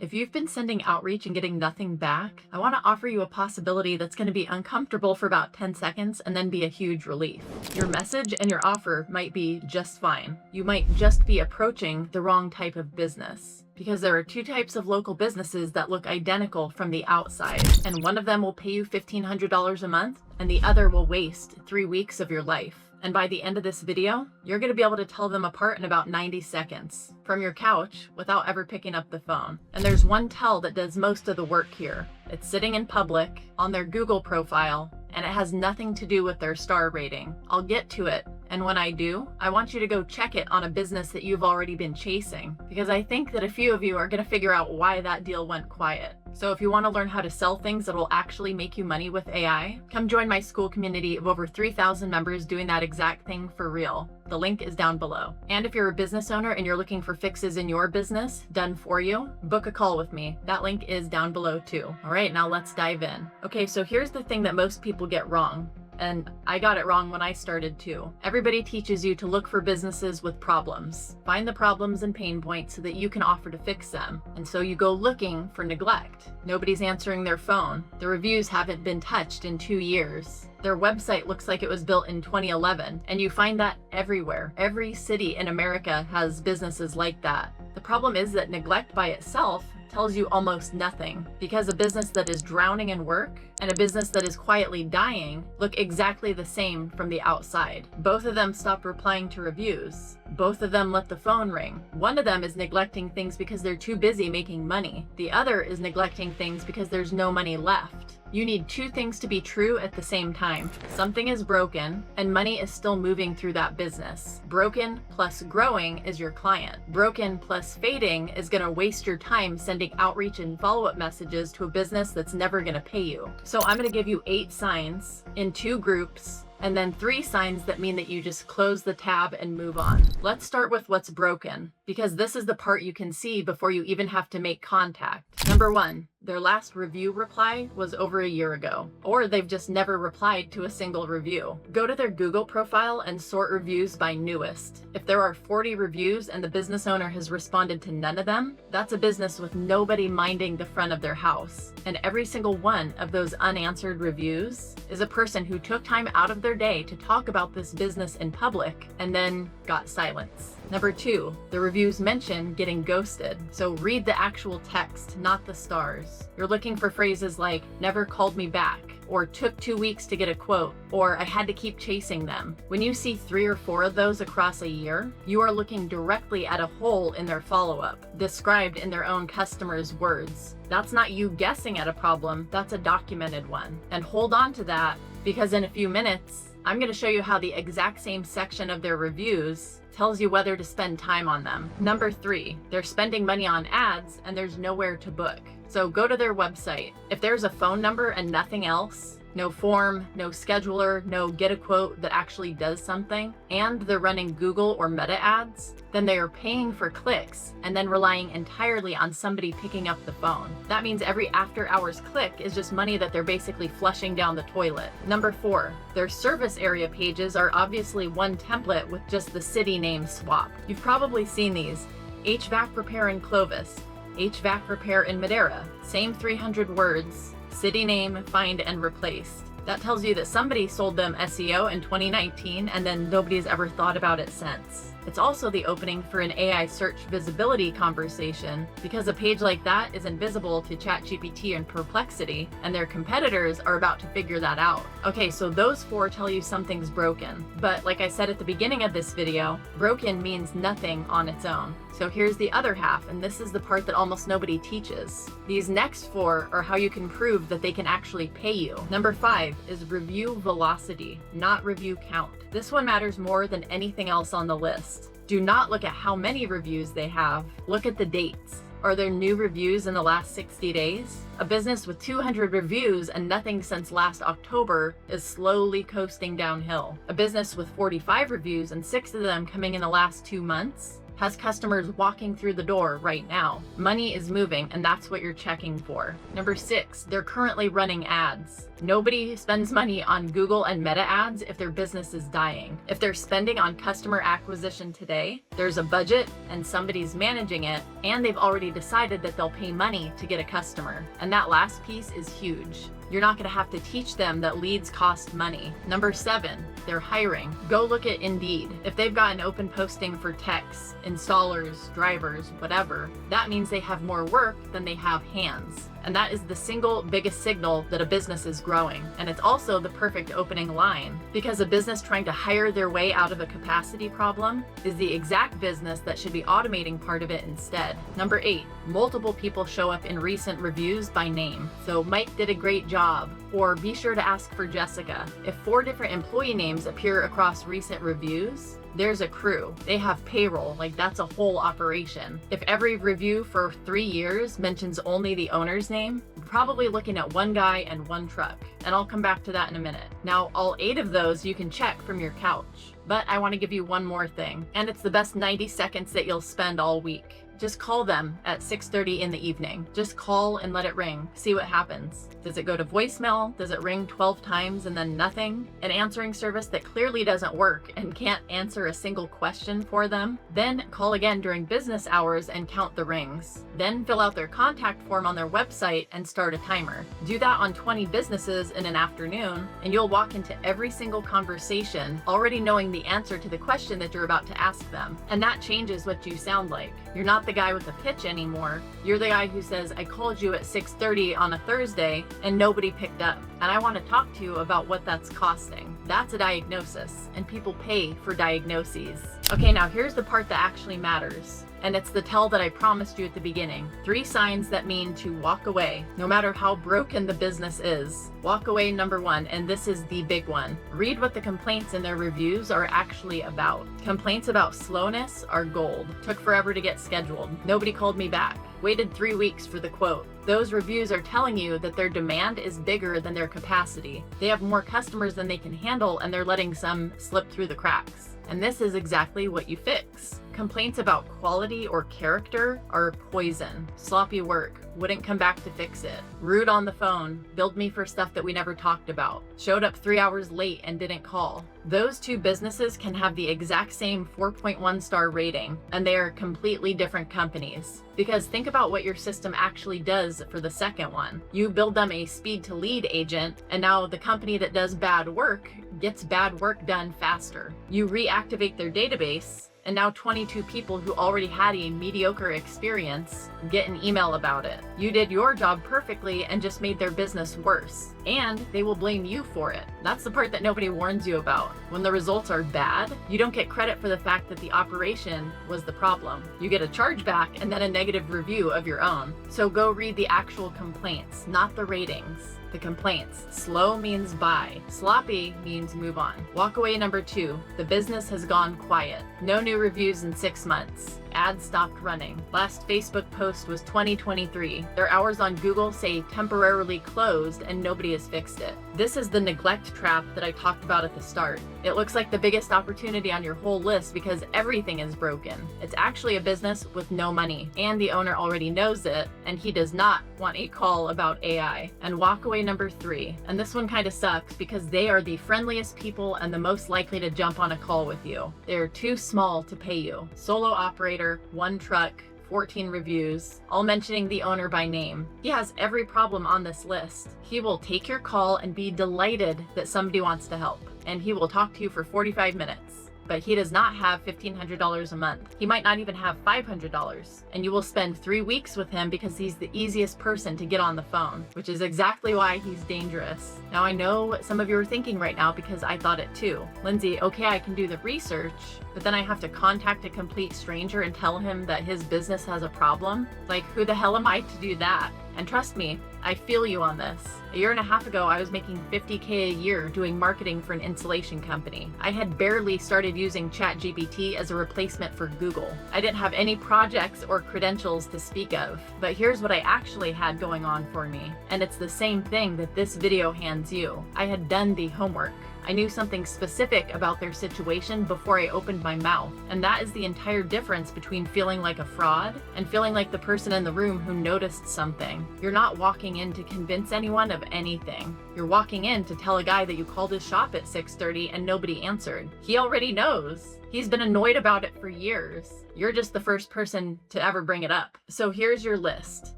If you've been sending outreach and getting nothing back, I want to offer you a possibility that's going to be uncomfortable for about 10 seconds and then be a huge relief. Your message and your offer might be just fine. You might just be approaching the wrong type of business. Because there are two types of local businesses that look identical from the outside, and one of them will pay you $1,500 a month, and the other will waste 3 weeks of your life. And by the end of this video, you're going to be able to tell them apart in about 90 seconds from your couch without ever picking up the phone. And there's one tell that does most of the work here. It's sitting in public on their Google profile, and it has nothing to do with their star rating. I'll get to it. And when I do, I want you to go check it on a business that you've already been chasing, because I think that a few of you are going to figure out why that deal went quiet. So if you want to learn how to sell things that will actually make you money with AI, come join my school community of over 3,000 members doing that exact thing for real. The link is down below. And if you're a business owner and you're looking for fixes in your business done for you, book a call with me. That link is down below too. All right, now let's dive in. Okay, so here's the thing that most people get wrong. And I got it wrong when I started too. Everybody teaches you to look for businesses with problems. Find the problems and pain points so that you can offer to fix them. And so you go looking for neglect. Nobody's answering their phone. The reviews haven't been touched in 2 years. Their website looks like it was built in 2011, and you find that everywhere. Every city in America has businesses like that. The problem is that neglect by itself tells you almost nothing, because a business that is drowning in work and a business that is quietly dying look exactly the same from the outside. Both of them stop replying to reviews. Both of them let the phone ring. One of them is neglecting things because they're too busy making money. The other is neglecting things because there's no money left. You need two things to be true at the same time. Something is broken and money is still moving through that business. Broken plus growing is your client. Broken plus fading is going to waste your time sending outreach and follow-up messages to a business that's never going to pay you. So I'm going to give you 8 signs in 2 groups, and then 3 signs that mean that you just close the tab and move on. Let's start with what's broken, because this is the part you can see before you even have to make contact. Number 1, their last review reply was over a year ago, or they've just never replied to a single review. Go to their Google profile and sort reviews by newest. If there are 40 reviews and the business owner has responded to none of them, that's a business with nobody minding the front of their house. And every single one of those unanswered reviews is a person who took time out of their day to talk about this business in public and then got silence. Number 2, the reviews mention getting ghosted. So read the actual text, not the stars. You're looking for phrases like never called me back, or took 2 weeks to get a quote, or I had to keep chasing them. When you see 3 or 4 of those across a year, you are looking directly at a hole in their follow-up, described in their own customers' words. That's not you guessing at a problem, that's a documented one. And hold on to that, because in a few minutes, I'm going to show you how the exact same section of their reviews tells you whether to spend time on them. Number 3, they're spending money on ads and there's nowhere to book. So go to their website. If there's a phone number and nothing else, no form, no scheduler, no get a quote that actually does something, and they're running Google or Meta ads, then they are paying for clicks and then relying entirely on somebody picking up the phone. That means every after hours click is just money that they're basically flushing down the toilet. Number 4, their service area pages are obviously one template with just the city name swap. You've probably seen these. HVAC repair in Clovis, HVAC repair in Madera, same 300 words, city name, find and replaced. That tells you that somebody sold them SEO in 2019 and then nobody's ever thought about it since. It's also the opening for an AI search visibility conversation, because a page like that is invisible to ChatGPT and Perplexity, and their competitors are about to figure that out. Okay, so those 4 tell you something's broken. But like I said at the beginning of this video, broken means nothing on its own. So here's the other half, and this is the part that almost nobody teaches. These next 4 are how you can prove that they can actually pay you. Number 5 is review velocity, not review count. This one matters more than anything else on the list. Do not look at how many reviews they have. Look at the dates. Are there new reviews in the last 60 days? A business with 200 reviews and nothing since last October is slowly coasting downhill. A business with 45 reviews and 6 of them coming in the last 2 months has customers walking through the door right now. Money is moving, and that's what you're checking for. Number 6, they're currently running ads. Nobody spends money on Google and Meta ads if their business is dying. If they're spending on customer acquisition today, There's a budget and somebody's managing it, and they've already decided that they'll pay money to get a customer. And that last piece is huge. You're not going to have to teach them that leads cost money. Number 7, they're hiring. Go look at Indeed. If they've got an open posting for techs, installers, drivers, whatever, that means they have more work than they have hands. And that is the single biggest signal that a business is growing. And it's also the perfect opening line, because a business trying to hire their way out of a capacity problem is the exact business that should be automating part of it instead. Number 8, multiple people show up in recent reviews by name. So Mike did a great job, or be sure to ask for Jessica. If 4 different employee names appear across recent reviews, there's a crew. They have payroll, like that's a whole operation. If every review for 3 years mentions only the owner's name, you're probably looking at 1 guy and 1 truck. And I'll come back to that in a minute. Now, all 8 of those you can check from your couch. But I want to give you one more thing, and it's the best 90 seconds that you'll spend all week. Just call them at 6:30 in the evening. Just call and let it ring. See what happens. Does it go to voicemail? Does it ring 12 times and then nothing? An answering service that clearly doesn't work and can't answer a single question for them? Then call again during business hours and count the rings. Then fill out their contact form on their website and start a timer. Do that on 20 businesses in an afternoon, and you'll walk into every single conversation already knowing the answer to the question that you're about to ask them. And that changes what you sound like. You're not the guy with the pitch anymore. You're the guy who says, I called you at 6:30 on a Thursday and nobody picked up. And I want to talk to you about what that's costing. That's a diagnosis, and people pay for diagnoses. Okay, now here's the part that actually matters. And it's the tell that I promised you at the beginning. 3 signs that mean to walk away, no matter how broken the business is. Walk away, number 1, and this is the big one. Read what the complaints in their reviews are actually about. Complaints about slowness are gold. Took forever to get scheduled. Nobody called me back. Waited 3 weeks for the quote. Those reviews are telling you that their demand is bigger than their capacity. They have more customers than they can handle, and they're letting some slip through the cracks. And this is exactly what you fix. Complaints about quality or character are poison. Sloppy work, wouldn't come back to fix it. Rude on the phone, billed me for stuff that we never talked about. Showed up 3 hours late and didn't call. Those 2 businesses can have the exact same 4.1 star rating, and they are completely different companies. Because think about what your system actually does for the second one. You build them a speed to lead agent, and now the company that does bad work gets bad work done faster. You reactivate their database, and now 22 people who already had a mediocre experience get an email about it. You did your job perfectly and just made their business worse. And they will blame you for it. That's the part that nobody warns you about. When the results are bad, you don't get credit for the fact that the operation was the problem. You get a chargeback and then a negative review of your own. So go read the actual complaints, not the ratings. The complaints. Slow means buy. Sloppy means move on. Walk away, number 2. The business has gone quiet. No new reviews in 6 months. Ads stopped running. Last Facebook post was 2023. Their hours on Google say temporarily closed, and nobody has fixed it. This is the neglect trap that I talked about at the start. It looks like the biggest opportunity on your whole list because everything is broken. It's actually a business with no money, and the owner already knows it, and he does not want a call about AI. And walk away, number 3. And this one kind of sucks because they are the friendliest people and the most likely to jump on a call with you. They're too small to pay you. Solo operator, 1 truck, 14 reviews, all mentioning the owner by name. He has every problem on this list. He will take your call and be delighted that somebody wants to help. And he will talk to you for 45 minutes. But he does not have $1,500 a month. He might not even have $500. And you will spend 3 weeks with him because he's the easiest person to get on the phone, which is exactly why he's dangerous. Now I know what some of you are thinking right now because I thought it too. Lindsay, okay, I can do the research, but then I have to contact a complete stranger and tell him that his business has a problem? Like, who the hell am I to do that? And trust me, I feel you on this. A year and a half ago, I was making $50K a year doing marketing for an insulation company. I had barely started using ChatGPT as a replacement for Google. I didn't have any projects or credentials to speak of. But here's what I actually had going on for me. And it's the same thing that this video hands you. I had done the homework. I knew something specific about their situation before I opened my mouth. And that is the entire difference between feeling like a fraud and feeling like the person in the room who noticed something. You're not walking in to convince anyone of anything. You're walking in to tell a guy that you called his shop at 6:30 and nobody answered. He already knows. He's been annoyed about it for years. You're just the first person to ever bring it up. So here's your list.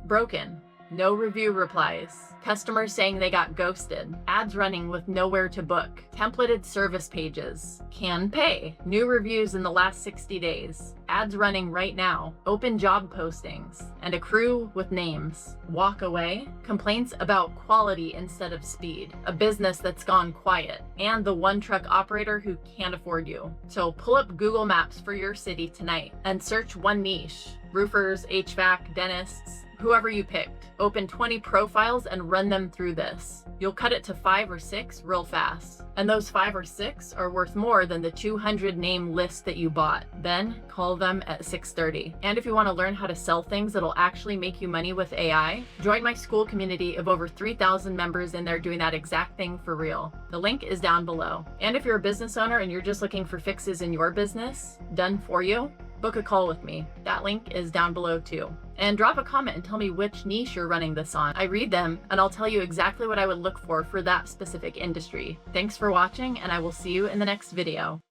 Broken. No review replies. Customers saying they got ghosted. Ads running with nowhere to book. Templated service pages. Can pay. New reviews in the last 60 days. Ads running right now. Open job postings. And a crew with names. Walk away. Complaints about quality instead of speed. A business that's gone quiet. And the one truck operator who can't afford you. So pull up Google Maps for your city tonight and search one niche. Roofers, HVAC, dentists, whoever you picked. Open 20 profiles and run them through this. You'll cut it to 5 or 6 real fast. And those 5 or 6 are worth more than the 200 name list that you bought. Then call them at 6:30. And if you want to learn how to sell things that'll actually make you money with AI, join my school community of over 3,000 members in there doing that exact thing for real. The link is down below. And if you're a business owner and you're just looking for fixes in your business done for you, book a call with me. That link is down below too. And drop a comment and tell me which niche you're running this on. I read them and I'll tell you exactly what I would look for that specific industry. Thanks for watching, and I will see you in the next video.